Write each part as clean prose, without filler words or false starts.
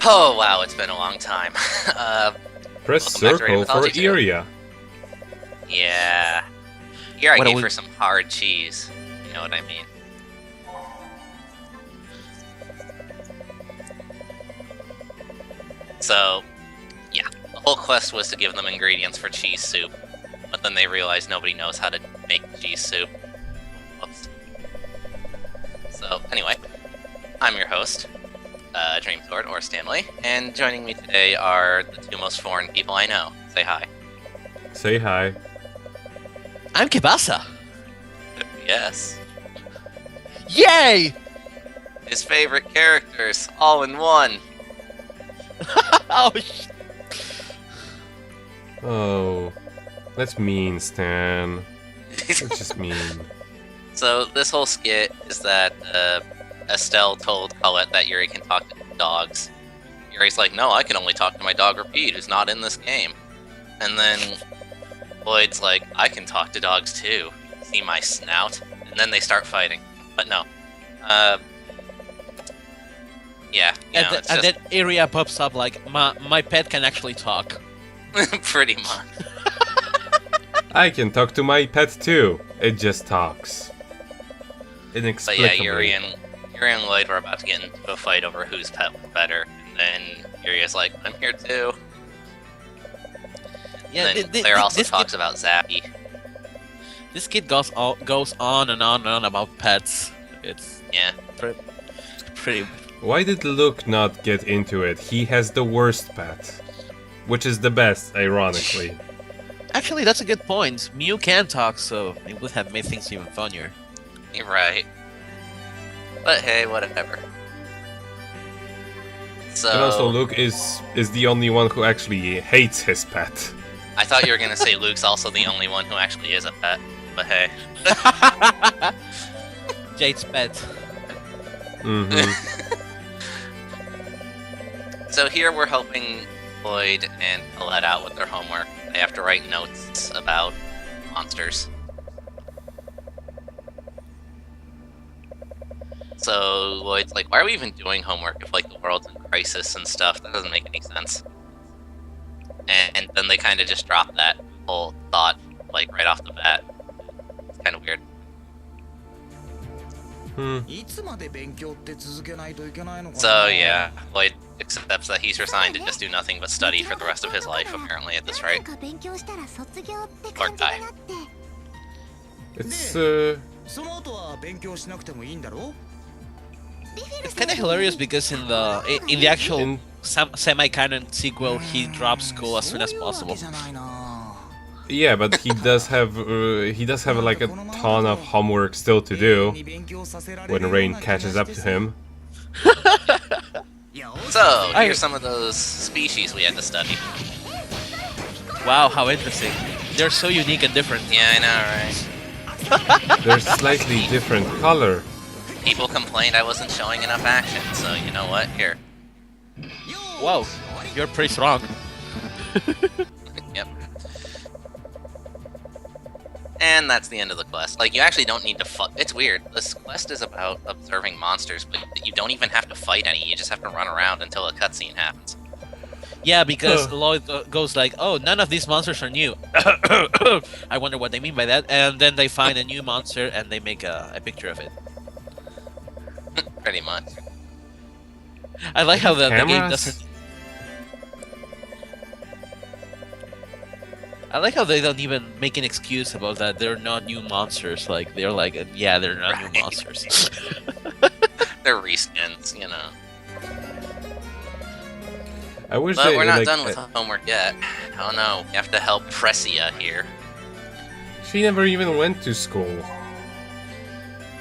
Oh wow, it's been a long time. Press welcome back to circle for Mythology 2. area. Yeah. Here I What are gave we- her some hard cheese. You know what I mean? So, yeah. The whole quest was to give them ingredients for cheese soup. But then they realized nobody knows how to make cheese soup. Whoops. So, anyway. I'm your host, Dream Sword, or Stanley. And joining me today are the two most foreign people I know. Say hi. Say hi. I'm Kibasa. Yes. Yay! His favorite characters, all in one. Oh, Oh, that's mean, Stan. That's just mean. So this whole skit is that Estelle told Colette that Yuri can talk to dogs. Yuri's like, no, I can only talk to my dog Repeat, who's not in this game. And then Lloyd's like, I can talk to dogs too. See my snout? And then they start fighting. But no. Yeah, you know, it's and just then area pops up like, my pet can actually talk. pretty much. I can talk to my pet too. It just talks. But Inexplicably. yeah, Yuri and Lloyd were about to get into a fight over whose pet was better. And then Yuri is like, I'm here too. Yeah, And then Claire also talks about Zappy. This kid goes on and on and on about pets. It's Yeah. pretty. Why did Luke not get into it? He has the worst pet. Which is the best, ironically. Actually, that's a good point. Mew can talk, so it would have made things even funnier. You're right. But hey, whatever. So And also Luke is the only one who actually hates his pet. I thought you were gonna say Luke's also the only one who actually is a pet. But hey. Jade's pet. Mm-hmm. So here we're helping Lloyd and Colette out with their homework. They have to write notes about monsters. So Lloyd's like, why are we even doing homework if like the world's in crisis and stuff? That doesn't make any sense. And then they kind of just drop that whole thought like right off the bat. It's kind of weird. So yeah, Lloyd accepts that he's resigned to just do nothing but study for the rest of his life, apparently, at this rate. Poor guy. It's It's kind of hilarious because in the actual semi-canon sequel, he drops school as soon as possible. yeah, but he does have like a ton of homework still to do when Rain catches up to him. So, here's some of those species we had to study. Wow, how interesting. They're so unique and different. Yeah, I know, right? They're slightly different color. People complained I wasn't showing enough action, so you know what? Here. Wow, you're pretty strong. Yep. And that's the end of the quest. Like, you actually don't need to fight. It's weird. This quest is about observing monsters, but you don't even have to fight any. You just have to run around until a cutscene happens. Yeah, because Lloyd goes like, oh, none of these monsters are new. I wonder what they mean by that. And then they find a new monster and they make a picture of it. Pretty much. I like how the game Cameras? doesn't... I like how they don't even make an excuse about that. They're not new monsters. Like, they're like, yeah, they're not new monsters. They're reskins, you know. I wish But they we're not like, done with homework yet. Oh no, we have to help Pressia here. she never even went to school.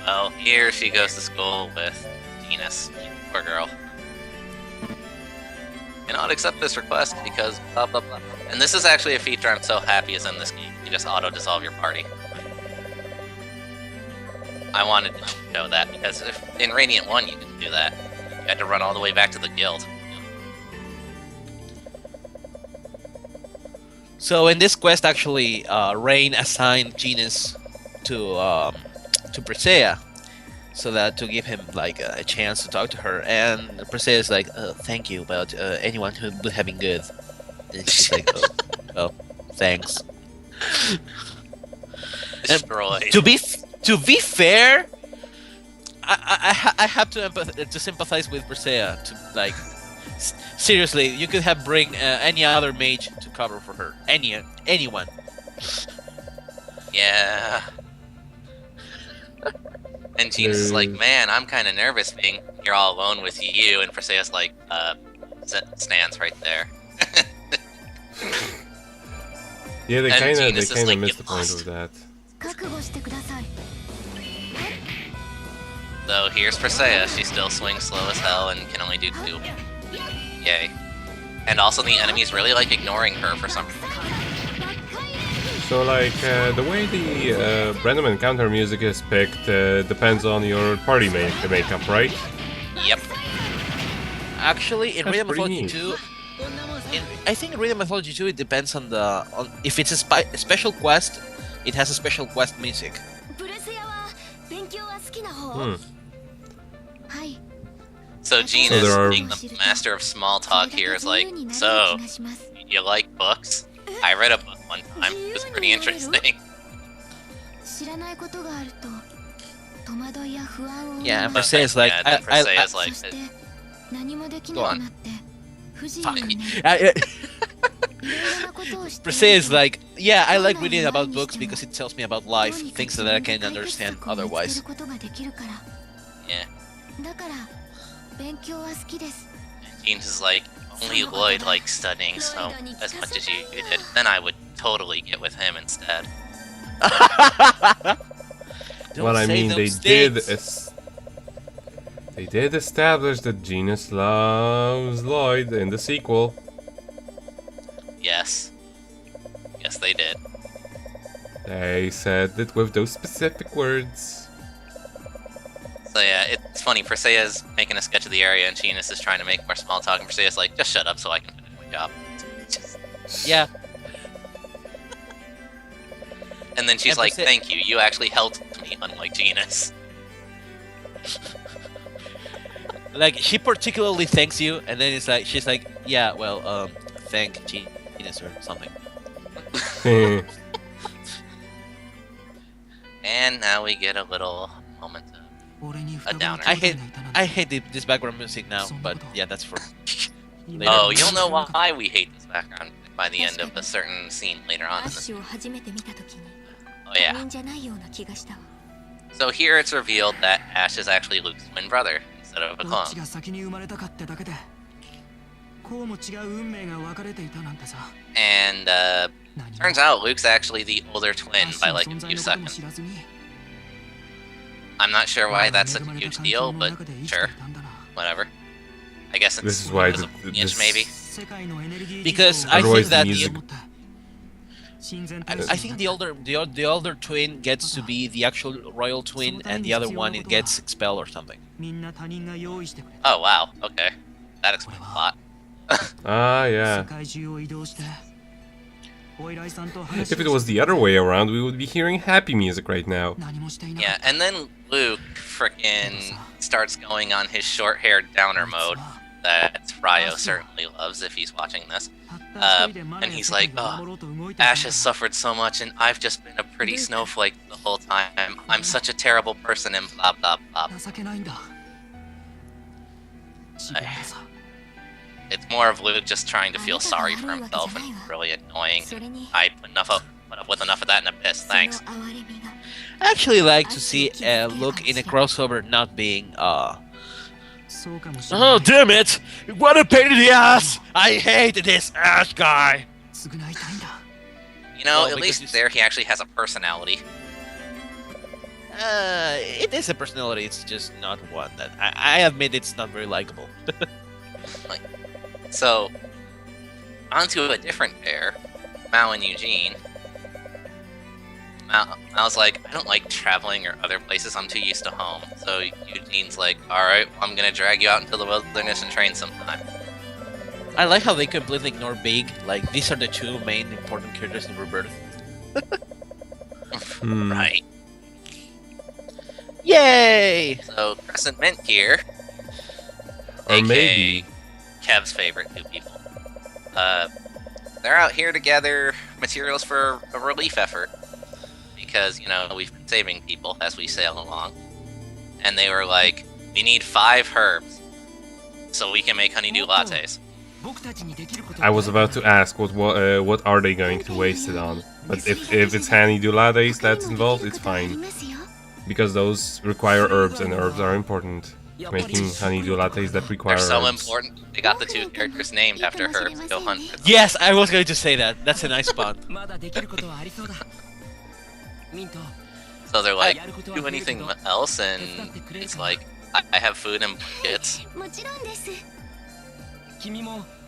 Well, here she goes to school with Venus. Poor girl. Cannot accept this request because blah blah blah. And this is actually a feature I'm so happy is in this game. You just auto-dissolve your party. I wanted to show that because if in Radiant 1 you didn't do that. You had to run all the way back to the guild. So in this quest, actually, Rain assigned Genus to Presea, so that to give him like a chance to talk to her. And Persea is like, "Thank you, but anyone who would have been good." And she's like, "Oh, thanks." Destroyed. To be fair, I have to sympathize with Persea. To like, seriously, you could have bring any other mage to cover for her. Anyone. Yeah. And Jean's is like, man, I'm kind of nervous being here all alone with you. And Perseus like, stands right there. Yeah, they And kind Genus is of like, missed "You the point lost." with that. So here's Perseus. She still swings slow as hell and can only do 2. Yay. And also the enemy's really like ignoring her for some reason. So like the way the random encounter music is picked depends on your party makeup, right? Yep. Actually, in That's Rhythm pretty Mythology neat. 2, I think in Rhythm Mythology 2 it depends on if it's a special quest, it has a special quest music. So Genus, there are- being the master of small talk here, is like, so, you like books? I read a book one time. It was pretty interesting. Yeah, and Persea is like, Yeah, then Persea is like, go on. Persea is like, yeah, I like reading about books because it tells me about life, things that I can understand otherwise. yeah. Jeans is like, only Lloyd likes studying so as much as you did. Then I would totally get with him instead. Well, I mean, they did establish that Genus loves Lloyd in the sequel. Yes. Yes, they did. They said it with those specific words. So yeah, it's funny. Persea's making a sketch of the area, and Genus is trying to make more small talk, and Persea's like, just shut up so I can finish my job. Just... Yeah. And then she's And like, Persea- thank you, you actually helped me, unlike Genus. Like, she particularly thanks you, and then it's like, she's like, yeah, well, thank Genus or something. And now we get a little moment of a downer. I hate this background music now, but yeah, that's for later. Oh, you'll know why we hate this background by the end of a certain scene later on in this. Oh yeah. So here it's revealed that Ash is actually Luke's twin brother instead of a clone. And turns out Luke's actually the older twin by like a few seconds. I'm not sure why that's such a huge deal, but sure, whatever. I guess it's This is why because of lineage, maybe. Because I think Otherwise, the that music. I think the older twin gets to be the actual royal twin, and the other one it gets expelled or something. Oh wow, okay, that explains a lot. Ah, yeah. If it was the other way around, we would be hearing happy music right now. Yeah, and then Luke frickin' starts going on his short-haired downer mode that Ryo certainly loves if he's watching this. And he's like, oh, Ash has suffered so much and I've just been a pretty snowflake the whole time. I'm such a terrible person and blah blah blah. It's more of Luke just trying to feel sorry for himself and really annoying. I put up with enough of that in a piss, thanks. I actually like to see Luke in a crossover not being oh damn it! What a pain in the ass! I hate this Ash guy! You know, Well, at because least there he actually has a personality. It is a personality, it's just not one that I admit it's not very likable. So, onto a different pair, Mao and Eugene. Mao's like, I don't like traveling or other places, I'm too used to home. So Eugene's like, alright, well, I'm gonna drag you out into the wilderness and train sometime. I like how they completely ignore Big, like these are the two main important characters in Rebirth. Hmm. Right. Yay! So Crescent Mint here, Or aka maybe Kev's favorite two people. They're out here to gather materials for a relief effort because, you know, we've been saving people as we sail along. And they were like, we need 5 herbs so we can make honeydew lattes. I was about to ask what are they going to waste it on? But if it's honeydew lattes that's involved, it's fine. Because those require herbs, and herbs are important. Making honeydew lattes that require They're so herbs. important, they got the 2 characters named after herbs. Go hunt for them. Yes, I was going to say that. That's a nice pun. So they're like, do anything else? And it's like, I have food and blankets.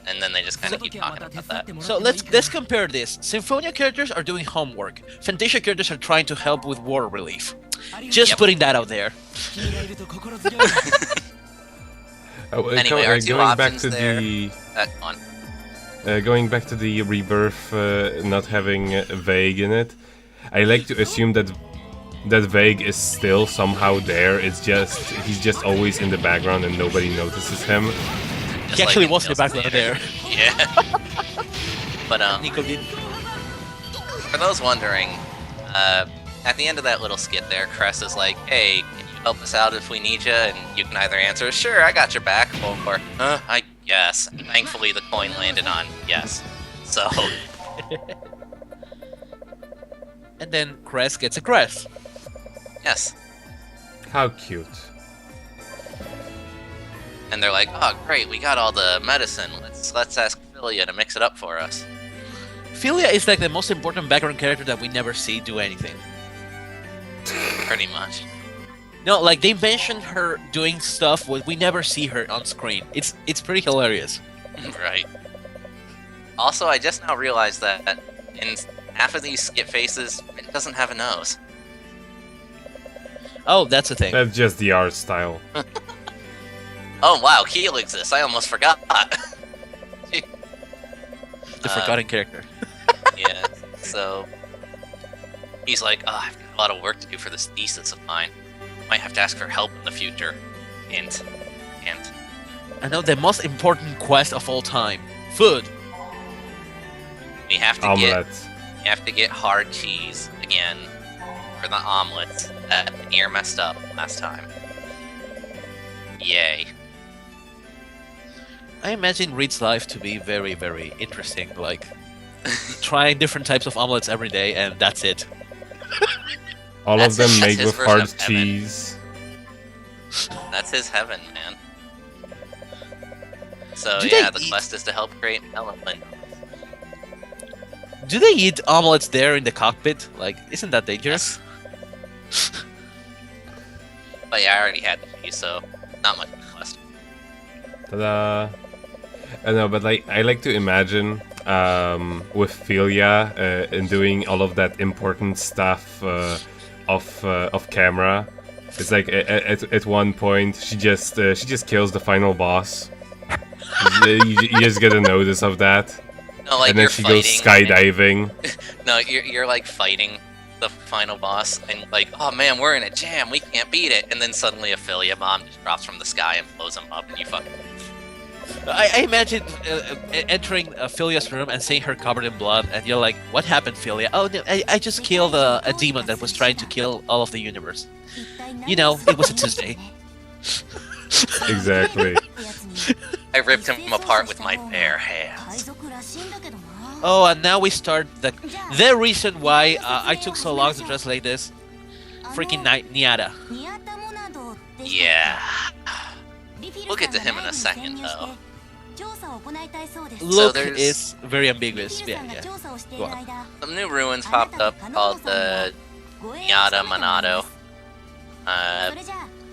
And then they just kind of keep talking about that. So let's compare this. Symphonia characters are doing homework. Fantasia characters are trying to help with water relief. Just Yep. putting that out there. Anyway, our 2 going back options to there. the On. going back to the rebirth not having Vague in it, I like to assume that Vague is still somehow there. It's just he's just always in the background and nobody notices him. Just He actually in was in the Tales of background Theater. there. Yeah. But Nico did. for those wondering, at the end of that little skit there, Cress is like, hey, can you help us out if we need you? And you can either answer, sure, I got your back, or, I guess. And thankfully, the coin landed on yes. So, And then Cress gets a Cress. yes. How cute. And they're like, oh, great, we got all the medicine. Let's ask Philia to mix it up for us. Philia is like the most important background character that we never see do anything. Pretty much. No, like they mentioned her doing stuff, but we never see her on screen. It's pretty hilarious. Right. Also, I just now realized that in half of these skit faces, it doesn't have a nose. Oh, that's the thing. That's just the art style. Oh, wow, Keel exists. I almost forgot. The forgotten character. Yeah, so he's like, oh, I've got a lot of work to do for this thesis of mine. Might have to ask for help in the future. Hint. Hint. I know the most important quest of all time. Food. We have to Omelette. get hard cheese again for the omelets that Nier messed up last time. Yay. I imagine Reed's life to be very, very interesting. Like, trying different types of omelets every day, and that's it. All That's of them his- that's made his with version hard of heaven. cheese. That's his heaven, man. So Do yeah, they the eat- quest is to help create elephant. Do they eat omelets there in the cockpit? Like, isn't that dangerous? But yeah, I already had the cheese, so not much of a quest. Ta-da! I know, but like I like to imagine with Philia and doing all of that important stuff off camera. It's like at one point she just kills the final boss. you just get a notice of that, No, like and then you're she fighting. goes skydiving. No, you're like fighting the final boss, and like, oh man, we're in a jam, we can't beat it, and then suddenly a Philia bomb just drops from the sky and blows him up, and you fucking. I imagine entering Philia's room and seeing her covered in blood, and you're like, "What happened, Philia?" Oh, no, I just killed a demon that was trying to kill all of the universe. You know, it was a Tuesday. Exactly. I ripped him apart with my bare hands. Oh, and now we start the reason why I took so long to translate this. Freaking Niata. Yeah. We'll get to him in a second, though. Look there's- is very ambiguous. Yeah. Go on. Some new ruins popped up called the Niata Monado.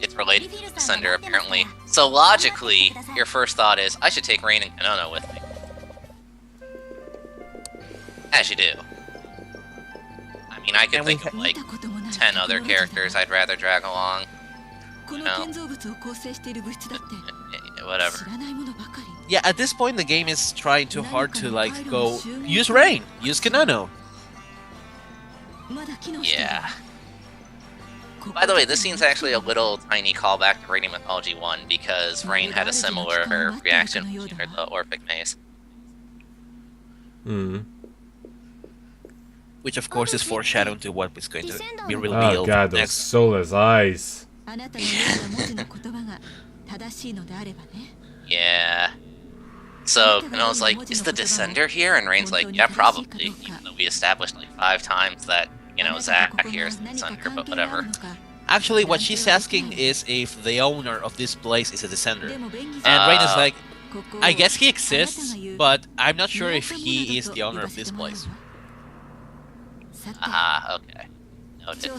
It's related to the sender, apparently. So logically, your first thought is, I should take Rain and Kanono with me. As you do. I mean, I could And we think of like 10 other characters I'd rather drag along. No. Whatever. Yeah, at this point, the game is trying too hard to like go use Rain, use Kanano. Yeah. By the way, this scene's actually a little tiny callback to Radiant Mythology 1 because Rain had a similar reaction when she heard the Orphic Maze. Which of course is foreshadowing to what is going to be Oh revealed god, those next. soulless eyes. Yeah. So, and I was like, is the Descender here? And Rain's like, yeah, probably. Even though we established like 5 times that, Zack here is the Descender, but whatever. Actually, what she's asking is if the owner of this place is a Descender. And Rain is like, I guess he exists, but I'm not sure if he is the owner of this place. Ah, okay. Noted.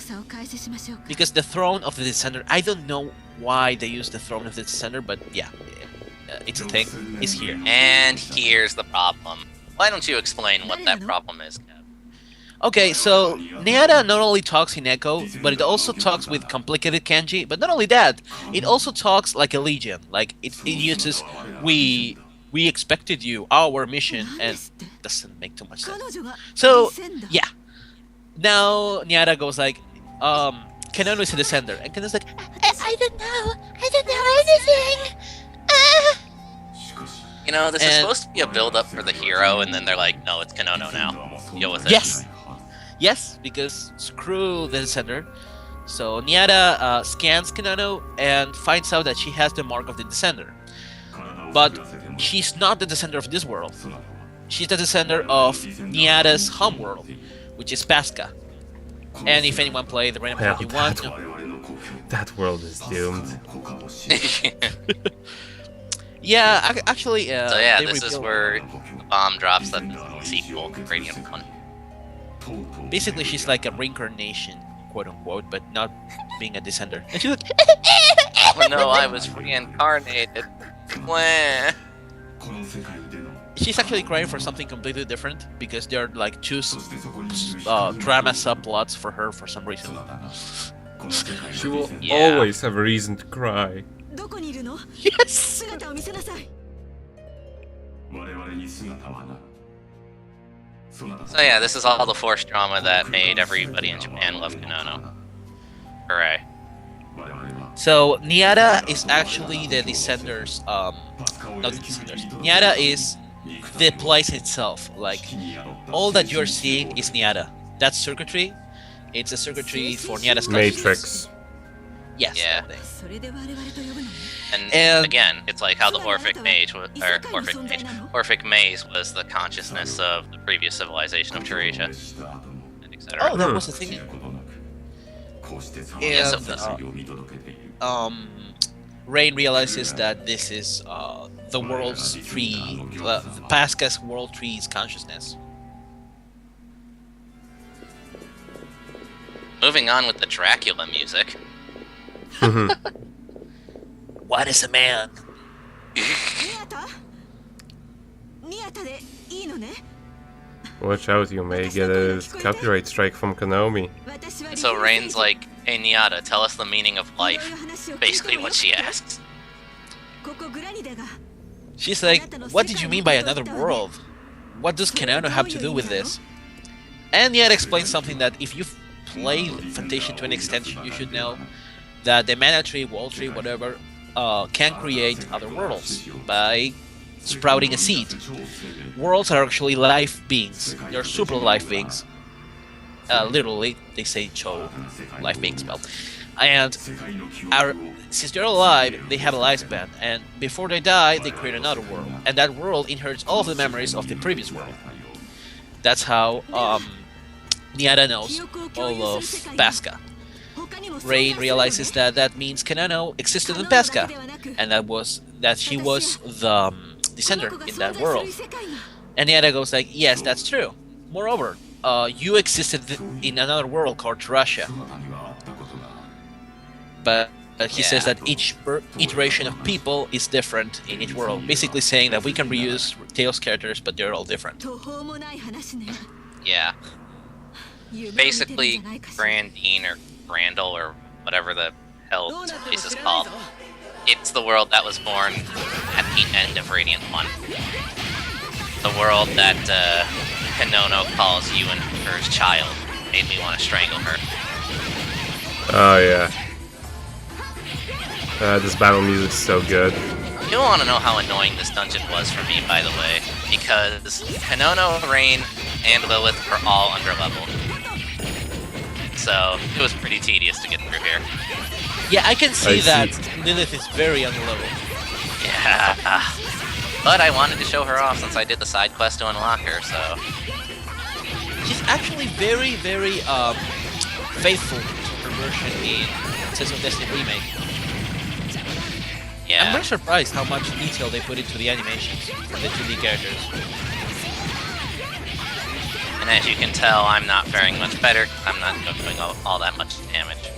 Because the throne of the Descender, I don't know why they use the throne of the Descender, but yeah, it's a thing. It's here. And here's the problem. Why don't you explain what that problem is, Kev? Okay, so Neada not only talks in Echo, but it also talks with complicated kanji. But not only that, it also talks like a legion. Like it uses we expected you, our mission, and doesn't make too much sense. So yeah, now Neada goes like, Kanano is a Descender, and Kanano's like, I don't know anything. This is supposed to be a build-up for the hero, and then they're like, no, it's Kanono now. Deal with it. Yes, because screw the Descender. So Niara scans Kanano and finds out that she has the mark of the Descender. But she's not the Descender of this world. She's the Descender of Niara's homeworld, which is Pasca. And if anyone played the Random Mythology 1... That world is doomed. Yeah, actually... so yeah, this is where the bomb drops that the sequel to Radiant 1. Basically, she's like a reincarnation, quote-unquote, but not being a Descender. And she's like... Oh no, I was reincarnated. Wah. She's actually crying for something completely different, because there are like 2 drama subplots for her for some reason. She will always have a reason to cry. Yes! So yeah, this is all the forced drama that made everybody in Japan love Kanono. Hooray. So, Niara is actually the Descenders, not the Descenders. Niara is the place itself. Like, all that you're seeing is Niara. That circuitry, it's a circuitry for Niara's Matrix. Yes. Yeah. that thing. And again, it's like how the Orphic Maze was the consciousness of the previous civilization of Teresia, and etc. Oh, that was the thing. Yes, it was. Rain realizes that this is the world's tree, Pasca's world tree's consciousness. Moving on with the Dracula music. What is a man? Watch out, you may get a copyright strike from Konami. So Rain's like, hey Niata, tell us the meaning of life. Basically what she asks. She's like, what did you mean by another world? What does Kanano have to do with this? And yet explains something that if you've played Fantasia to an extent, you should know. That the mana tree, wall tree, whatever, can create other worlds by sprouting a seed. Worlds are actually life beings. They're super life beings. Literally, they say Cho, life beings spelled. And since they're alive, they have a lifespan. And before they die, they create another world. And that world inherits all of the memories of the previous world. That's how Niara knows all of Pasca. Rain realizes that that means Kanano existed in Pasca, and that she was the Descender in that world. And Niara goes like, yes, that's true. Moreover, you existed in another world called Russia. But he says that each iteration of people is different in each world, basically saying that we can reuse Tails characters, but they're all different. Yeah. Basically, Grandine or Grandel or whatever the hell this place is called. It's the world that was born at the end of Radiant 1. The world that Kanono calls you and her child. Made me want to strangle her. Oh yeah. This battle music is so good. You'll want to know how annoying this dungeon was for me, by the way, because Kanono, Rain, and Lilith are all under level. So it was pretty tedious to get through here. Yeah, I can see I that see. Lilith is very underleveled. Yeah. But I wanted to show her off since I did the side quest to unlock her, so... She's actually very, very faithful to her version in Tales of Destiny Remake. I'm Yeah. very surprised how much detail they put into the animations for the 2D characters. And as you can tell, I'm not faring much better. I'm not doing all that much damage.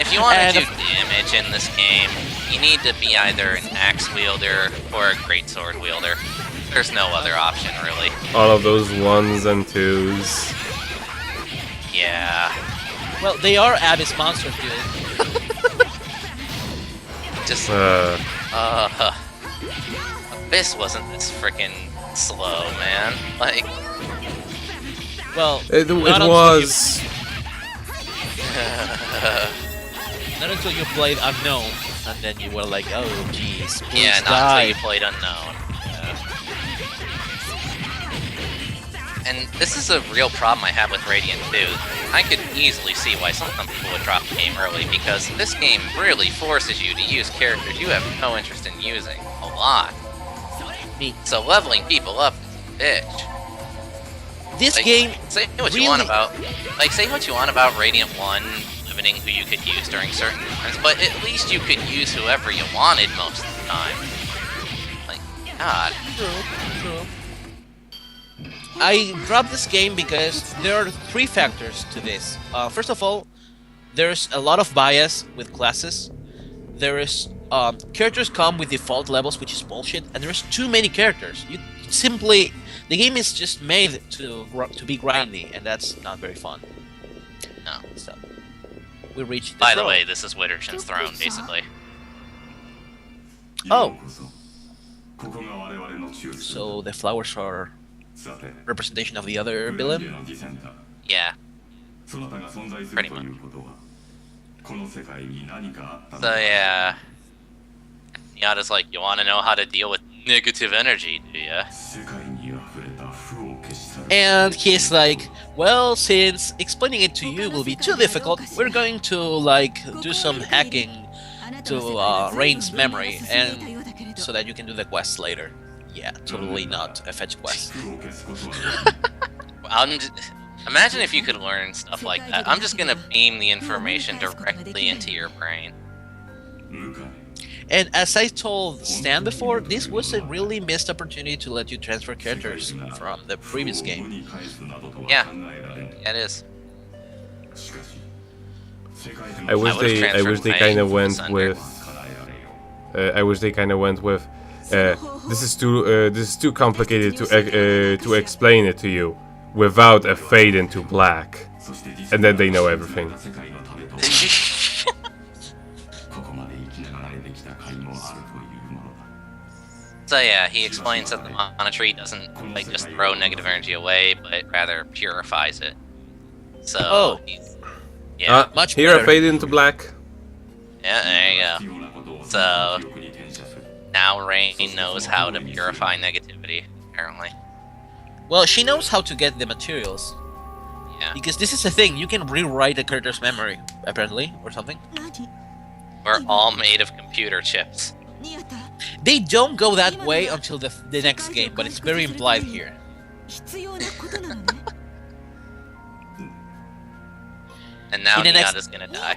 If you want to And do damage in this game, you need to be either an axe wielder or a greatsword wielder. There's no other option, really. All of those 1s and 2s. Yeah. Well, they are Abyss monsters, dude. Just, Abyss wasn't this freaking slow, man. Like, Well, It not until was. not until you played Unknown, and then you were like, oh, jeez, please yeah, not die. until you played Unknown. And this is a real problem I have with Radiant 2. I could easily see why some people would drop the game early, because this game really forces you to use characters you have no interest in using. A lot. Me. So leveling people up is a bitch. This Like, game, say what really- you want about, say what you want about Radiant 1 limiting who you could use during certain times, but at least you could use whoever you wanted most of the time. Like, God. True. I dropped this game because there are 3 factors to this. First of all, there's a lot of bias with classes. There is characters come with default levels, which is bullshit, and there's too many characters. You simply, the game is just made to be grindy, and that's not very fun. No. So we reached. By the throne. way, this is Witterson's throne, basically. Oh, so the flowers are representation of the other villain. Yeah. Pretty much. So yeah. Yada's like, you want to know how to deal with negative energy, do ya? And he's like, well, since explaining it to you will be too difficult, we're going to like do some hacking to Rain's memory, and so that you can do the quest later. Yeah, totally not a fetch quest. Imagine if you could learn stuff like that. I'm just gonna beam the information directly into your brain. And as I told Stan before, this was a really missed opportunity to let you transfer characters from the previous game. Yeah, it is. I wish they kind of went with. I wish they kind of went with. This is too complicated to explain it to you without a fade into black, and then they know everything. So yeah, he explains that the mana tree doesn't like just throw negative energy away, but rather purifies it. So yeah, much here better. a fade into black. Yeah, there you go. So now Rain knows how to purify negativity, apparently. Well, she knows how to get the materials. Yeah. Because this is the thing, you can rewrite a character's memory, apparently, or something. We're all made of computer chips. They don't go that way until the next game, but it's very implied here. And now In the next- Nyada's gonna die.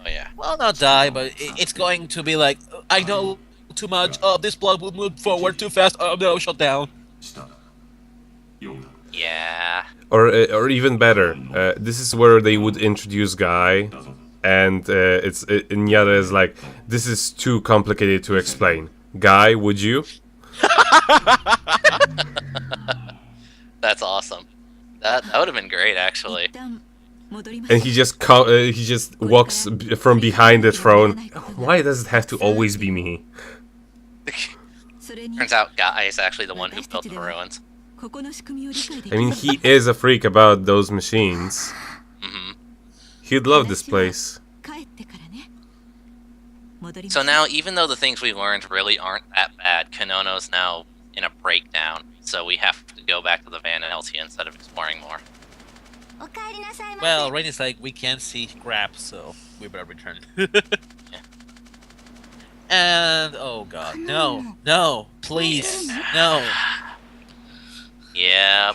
Oh yeah. Well, not die, but it's going to be like, I know too much, this plot will move forward too fast, oh no, shut down. Yeah. Or even better, this is where they would introduce Guy, and Nyada is like, this is too complicated to explain. Guy, would you? That's awesome. That would have been great, actually. And he just walks from behind the throne. Why does it have to always be me? Turns out Guy is actually the one who built the ruins. I mean, he is a freak about those machines. Hmm. He'd love this place. So now, even though the things we learned really aren't that bad, Kanono's now in a breakdown, so we have to go back to the Van and LT instead of exploring more. Well, Rain is like, we can't see crap, so we better return. And, oh god, no, please, no. Yeah.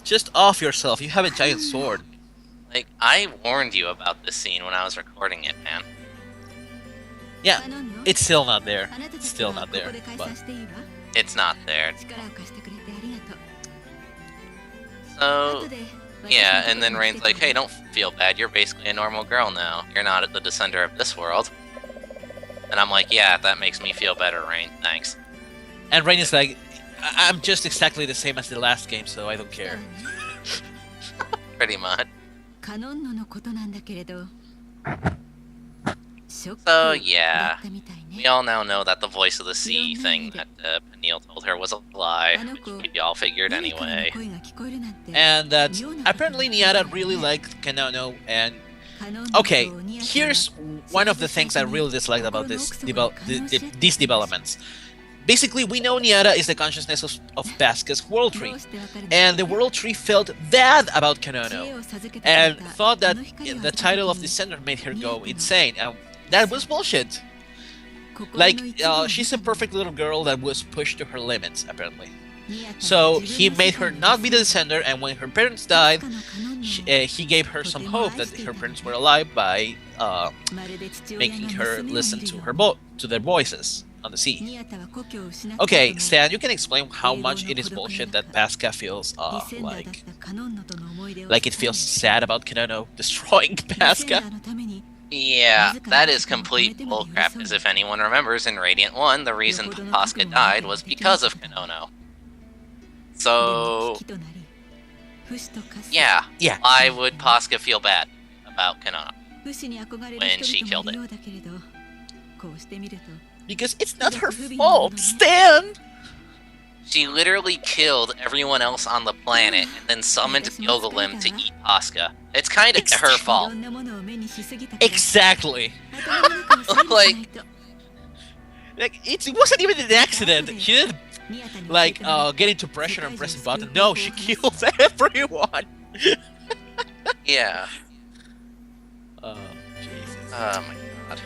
Just off yourself, you have a giant sword. Like, I warned you about this scene when I was recording it, man. Yeah, it's still not there. It's still not there, but... It's not there. So, yeah, and then Rain's like, hey, don't feel bad, you're basically a normal girl now. You're not at the descender of this world. And I'm like, yeah, that makes me feel better, Rain, thanks. And Rain is like, I'm just exactly the same as the last game, so I don't care. Pretty much. So, yeah. We all now know that the voice of the sea thing that Peniel told her was a lie, which we all figured anyway. And that apparently Niara really liked Kanono, and okay, here's one of the things I really disliked about these developments. Basically, we know Niara is the consciousness of Pasca's World Tree, and the World Tree felt bad about Kanono, and thought that the title of Descender made her go insane, and that was bullshit. Like, she's a perfect little girl that was pushed to her limits, apparently. So he made her not be the Descender, and when her parents died, he gave her some hope that her parents were alive by making her listen to their voices on the sea. Okay, Stan, you can explain how much it is bullshit that Pasca feels like it feels sad about Kanono destroying Pasca. Yeah, that is complete bullcrap, because if anyone remembers, in Radiant 1, the reason Pasca died was because of Kanono. So, yeah, why would Pasca feel bad about Kanono when she killed it? Because it's not her fault, Stan! She literally killed everyone else on the planet and then summoned Yogalim to eat Pasca. It's kind of her fault. Exactly. Like, it wasn't even an accident. She didn't, get into pressure and press a button. No, she killed everyone. yeah. Oh, Jesus. Oh my god.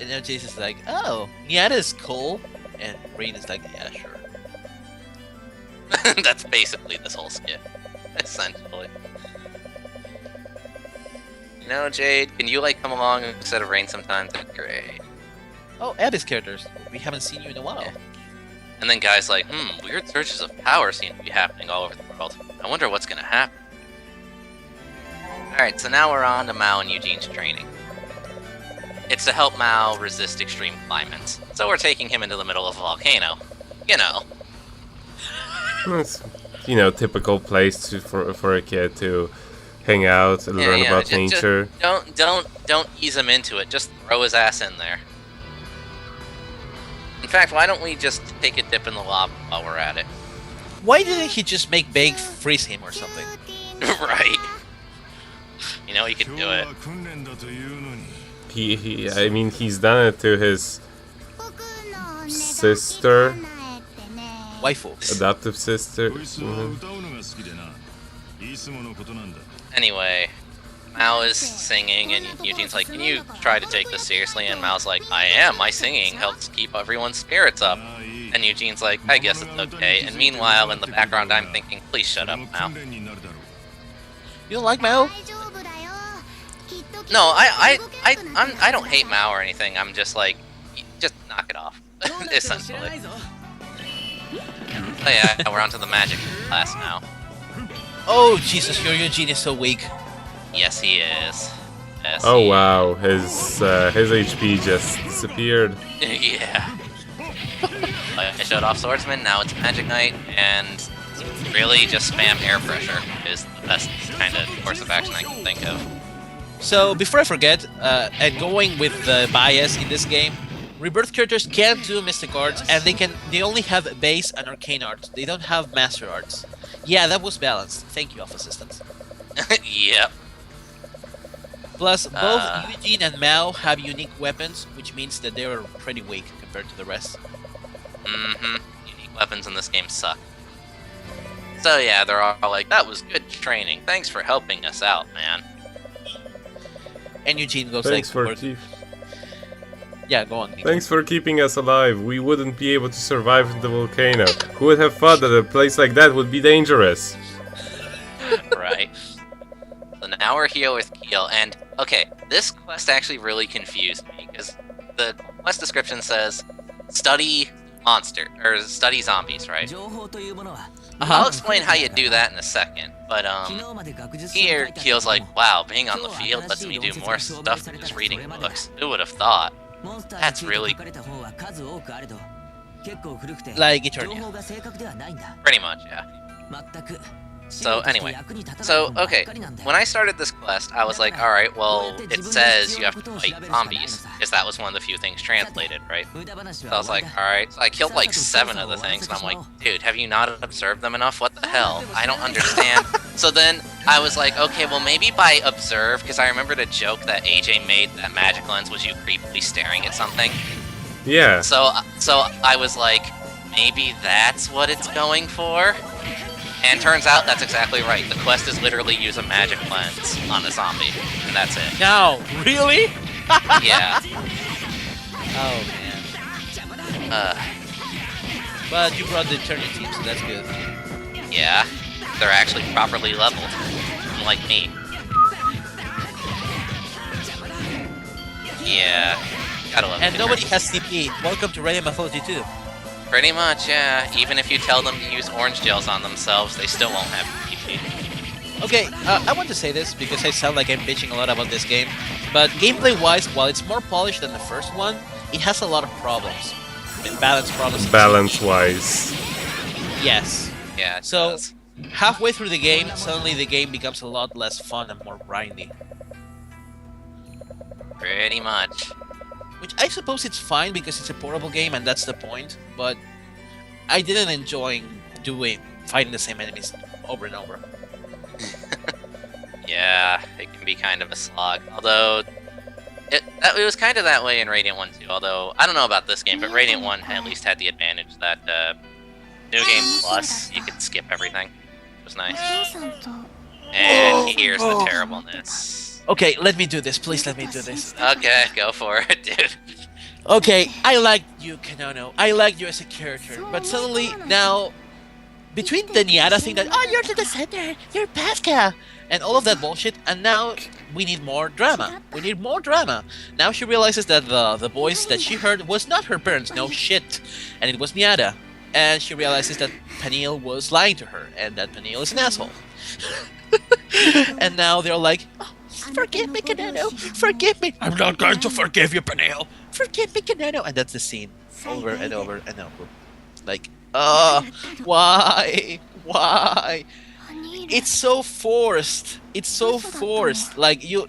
And now Jason's like, oh, Niata's cool. And Rain is like, yeah, sure. That's basically this whole skit, essentially. You know, Jade, can you, come along instead of Rain sometimes? That'd be great. Oh, Abby's characters. We haven't seen you in a while. Yeah. And then guys like, weird surges of power seem to be happening all over the world. I wonder what's gonna happen. Alright, so now we're on to Mao and Eugene's training. It's to help Mao resist extreme climates. So we're taking him into the middle of a volcano. You know. It's, typical place for a kid to hang out and learn about nature. Don't ease him into it. Just throw his ass in there. In fact, why don't we just take a dip in the lava while we're at it? Why didn't he just make Big freeze him or something? Right. You know he could do it. He's done it to his sister, Waifu. adoptive sister. Anyway, Mao is singing, and Eugene's like, can you try to take this seriously? And Mao's like, I am. My singing helps keep everyone's spirits up. And Eugene's like, I guess it's okay. And meanwhile, in the background, I'm thinking, please shut up, Mao. You don't like Mao? No, I don't hate Mao or anything. I'm just like, just knock it off, essentially. Oh yeah, we're on to the magic class now. Oh Jesus, your Eugene is so weak. Yes, he is. Yes, oh wow, his HP just disappeared. Yeah. I showed off Swordsman, now it's Magic Knight, and really just spam air pressure is the best kind of course of action I can think of. So before I forget, and going with the bias in this game, Rebirth characters can't do mystic arts, and they only have base and arcane arts. They don't have master arts. Yeah, that was balanced. Thank you, Alpha Systems. Yep. Plus, both Eugene and Mao have unique weapons, which means that they are pretty weak compared to the rest. Mm-hmm. Unique weapons in this game suck. So yeah, they're all like, that was good training. Thanks for helping us out, man. And Eugene goes Thanks like, for yeah, go on. Nico. Thanks for keeping us alive. We wouldn't be able to survive in the volcano. Who would have thought that a place like that would be dangerous? Right. So now we're here with Keel, and okay, this quest actually really confused me because the quest description says study zombies, right? I'll explain how you do that in a second, but here Keel's like, wow, being on the field lets me do more stuff than just reading books. Who would have thought? That's really like Eternia. pretty much, yeah. So anyway, okay, when I started this quest, I was like, alright, well, it says you have to fight zombies, because that was one of the few things translated, right? So I was like, alright, so I killed like 7 of the things, and I'm like, dude, have you not observed them enough? What the hell? I don't understand. So then I was like, okay, well maybe by observe, because I remembered a joke that AJ made that magic lens was you creepily staring at something. Yeah. So I was like, maybe that's what it's going for? And turns out that's exactly right. The quest is literally use a magic lens on a zombie, and that's it. No, really? Yeah. Oh man. But you brought the Eternia team, so that's good. Yeah. They're actually properly leveled, unlike me. Yeah. Gotta love And it. nobody has CP. Welcome to Radiant Mythology 2. Pretty much, yeah. Even if you tell them to use orange gels on themselves, they still won't have PP. Okay, I want to say this because I sound like I'm bitching a lot about this game, but gameplay-wise, while it's more polished than the first one, it has a lot of problems. I mean, balance problems. Balance-wise. Yes. Yeah, it So, does. halfway through the game, suddenly the game becomes a lot less fun and more grindy. Pretty much. Which I suppose it's fine because it's a portable game and that's the point, but I didn't enjoy fighting the same enemies over and over. Yeah, it can be kind of a slog. Although, it was kind of that way in Radiant 1 too. Although, I don't know about this game, but Radiant 1 at least had the advantage that New Game Plus, you could skip everything. It was nice. And here's the terribleness. Okay, let me do this. Please let me do this. Okay, go for it, dude. Okay, I liked you, Kanono. I liked you as a character. But suddenly, now, between the Niara thing that, oh, you're to the center, you're Pascal, and all of that bullshit, and now we need more drama. We need more drama. Now she realizes that the voice that she heard was not her parents, no shit, and it was Miata. And she realizes that Peniel was lying to her, and that Peniel is an asshole. And now they're like, oh, forgive me, Kanano. Forgive me. I'm not going to forgive you, Peniel. Forgive me, Kanano. And that's the scene over and over and over. Like, why? Why? It's so forced. It's so forced. Like, you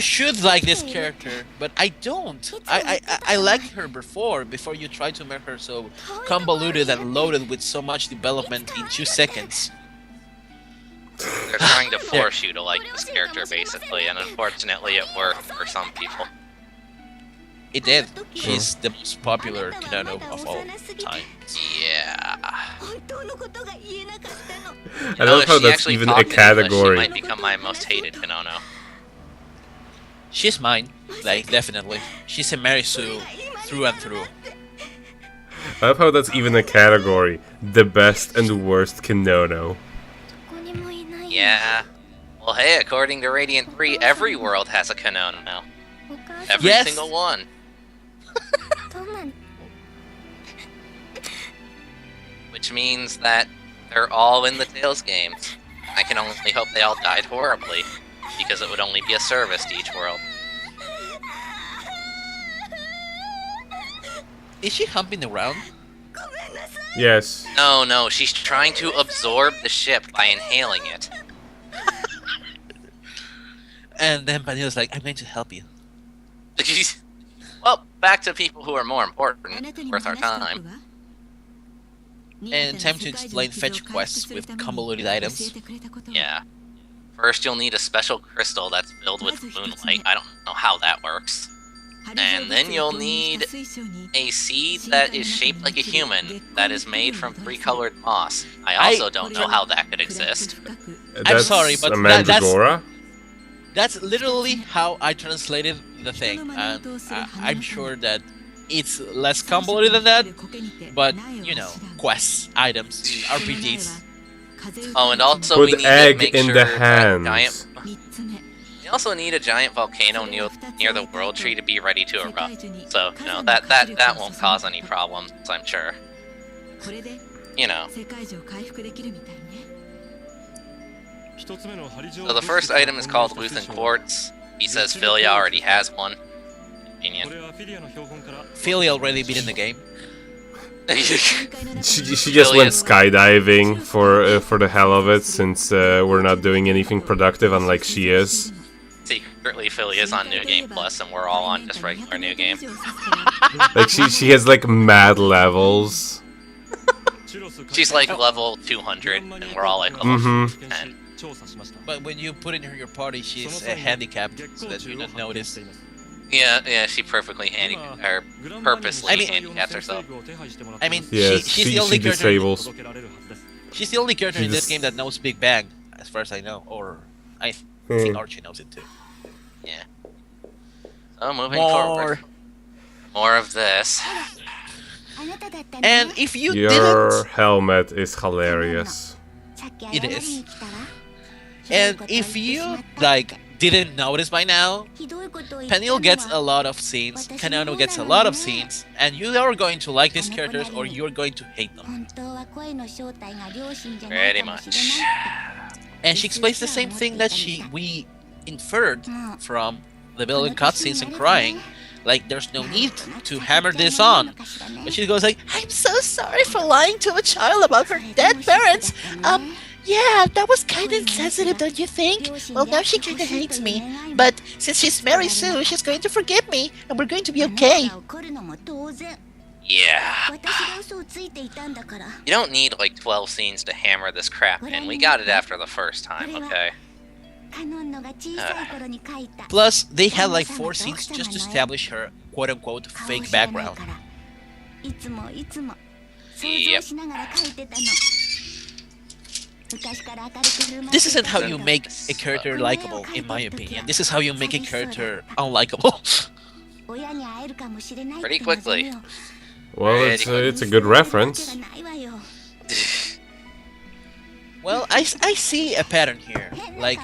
should like this character, but I don't. I liked her before you tried to make her so convoluted and loaded with so much development in 2 seconds. They're trying to force you to like this character, basically, and unfortunately it worked for some people. It did. She's the most popular Kanano of all time. Yeah. I love how she that's actually even a talked in English, category. She might become my most hated Kanono. She's mine. Like, definitely. She's a Marisu through and through. I love how that's even a category. The best and worst Kanono. Yeah. Well, hey, according to Radiant 3, every world has a Kanono now. Every Yes. single one. Which means that they're all in the Tales games. I can only hope they all died horribly, because it would only be a service to each world. Is she humping around? Yes. No, she's trying to absorb the ship by inhaling it. And then Paniel's like, I'm going to help you. Well, back to people who are more important, worth our time. And time to explain fetch quests with convoluted items. Yeah. First, you'll need a special crystal that's filled with moonlight. I don't know how that works. And then you'll need a seed that is shaped like a human, that is made from 3-colored moss. I also don't know how that could exist. I'm sorry, but a mandragora? That's literally how I translated the thing. And I'm sure that it's less convoluted than that, but you know, quests, items, RPGs. Oh, and also Put we need egg to make in sure the that hands. We also need a giant volcano near the world tree to be ready to erupt. So, you know, that won't cause any problems, I'm sure. You know. So the first item is called Luthen Quartz. He says Philia already has one. Convenient. Philia already beaten the game. She just went skydiving for the hell of it, since we're not doing anything productive, unlike she is. Secretly, Philly is on New Game Plus, and we're all on just regular New Game. Like she has like mad levels. She's like level 200, and we're all like level 10. But when you put in her party, she's handicapped, so that you don't notice. Yeah, she perfectly purposely handicaps herself. I mean, Yes, she's she the only character. disables. She's the only character in this game that knows Big Bang, as far as I know, or I think Archie knows it too. Yeah. So moving forward, more of this. And if you Your didn't, helmet is hilarious. it is. And if you like didn't notice by now, Peniel gets a lot of scenes, Kanano gets a lot of scenes, and you are going to like these characters or you're going to hate them. Pretty much. And she explains the same thing that we inferred from the villain cutscenes and crying. Like, there's no need to hammer this on. But she goes like, I'm so sorry for lying to a child about her dead parents. Yeah, that was kind of insensitive, don't you think? Well, now she kind of hates me. But since she's Mary Sue, she's going to forgive me, and we're going to be okay. Yeah. You don't need like 12 scenes to hammer this crap in. We got it after the first time, okay? Plus, they had like 4 scenes just to establish her quote-unquote fake background. Yep. This isn't how you make a character likable, in my opinion. This is how you make a character unlikable. Pretty quickly. Well, it's a good reference. Well, I see a pattern here. Like,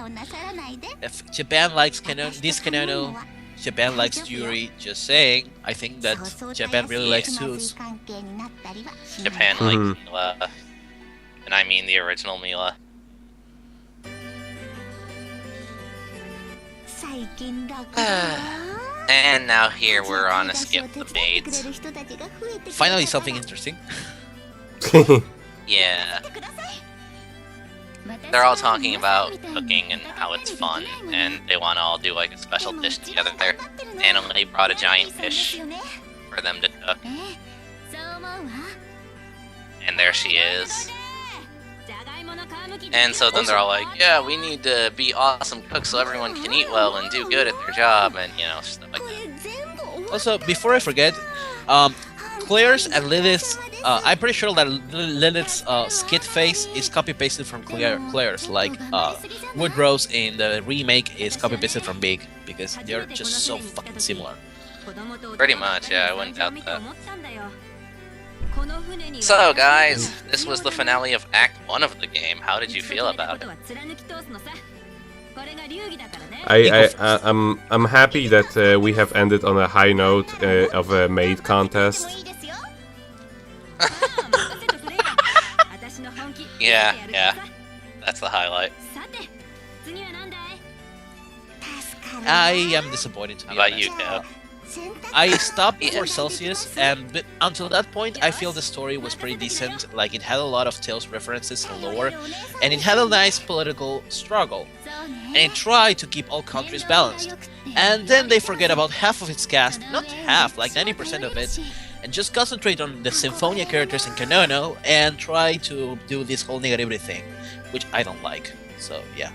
if Japan likes this Kanano, Japan likes Yuri, just saying. I think that Japan really likes Suits. Japan likes Mila. And I mean the original Mila. And now here we're on a skip the maids. Finally something interesting. Yeah. They're all talking about cooking and how it's fun, and they want to all do like a special dish together there. Annalie brought a giant fish for them to cook. And there she is. And so then they're all like, yeah, we need to be awesome cooks so everyone can eat well and do good at their job, and you know, stuff like that. Also, before I forget, Claire's and Lilith's, I'm pretty sure that Lilith's skit face is copy-pasted from Claire's, like Woodrow's in the remake is copy-pasted from Big, because they're just so fucking similar. Pretty much, yeah, I wouldn't doubt that. So guys, this was the finale of Act 1 of the game. How did you feel about it? I'm happy that we have ended on a high note of a maid contest. Yeah, that's the highlight. I am disappointed to be How about honest. you, Kat? I stopped before Celsius, and until that point, I feel the story was pretty decent. Like, it had a lot of Tales references and lore, and it had a nice political struggle. And it tried to keep all countries balanced. And then they forget about half of its cast, not half, like 90% of it, and just concentrate on the Symphonia characters in Kanono and try to do this whole negativity thing, which I don't like. So, yeah.